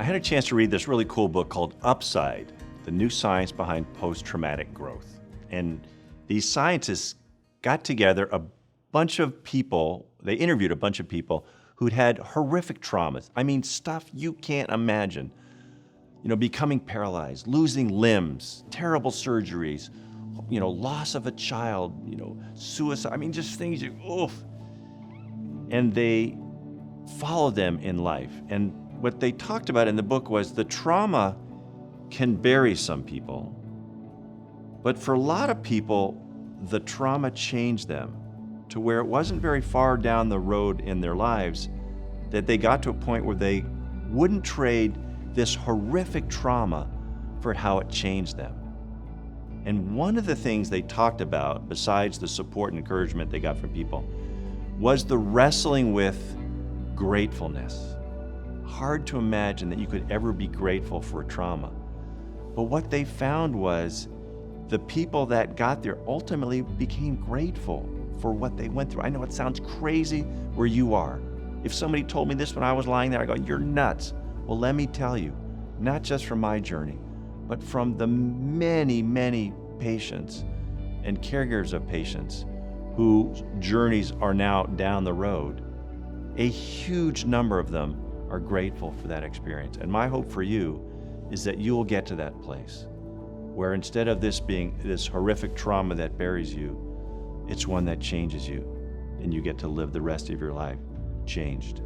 had a chance to read this really cool book called Upside, The New Science Behind Post-Traumatic Growth. And these scientists got together a bunch of people, they interviewed a bunch of people who'd had horrific traumas. I mean, stuff you can't imagine. Becoming paralyzed, losing limbs, terrible surgeries, loss of a child, suicide. I mean, just things oof. And they followed them in life. And what they talked about in the book was the trauma can bury some people. But for a lot of people, the trauma changed them to where it wasn't very far down the road in their lives that they got to a point where they wouldn't trade this horrific trauma for how it changed them. And one of the things they talked about, besides the support and encouragement they got from people, was the wrestling with gratefulness. Hard to imagine that you could ever be grateful for a trauma. But what they found was the people that got there ultimately became grateful for what they went through. I know it sounds crazy where you are. If somebody told me this when I was lying there, I go, you're nuts. Well, let me tell you, not just from my journey, but from the many, many patients and caregivers of patients whose journeys are now down the road, a huge number of them are grateful for that experience. And my hope for you is that you will get to that place where instead of this being this horrific trauma that buries you, it's one that changes you and you get to live the rest of your life changed.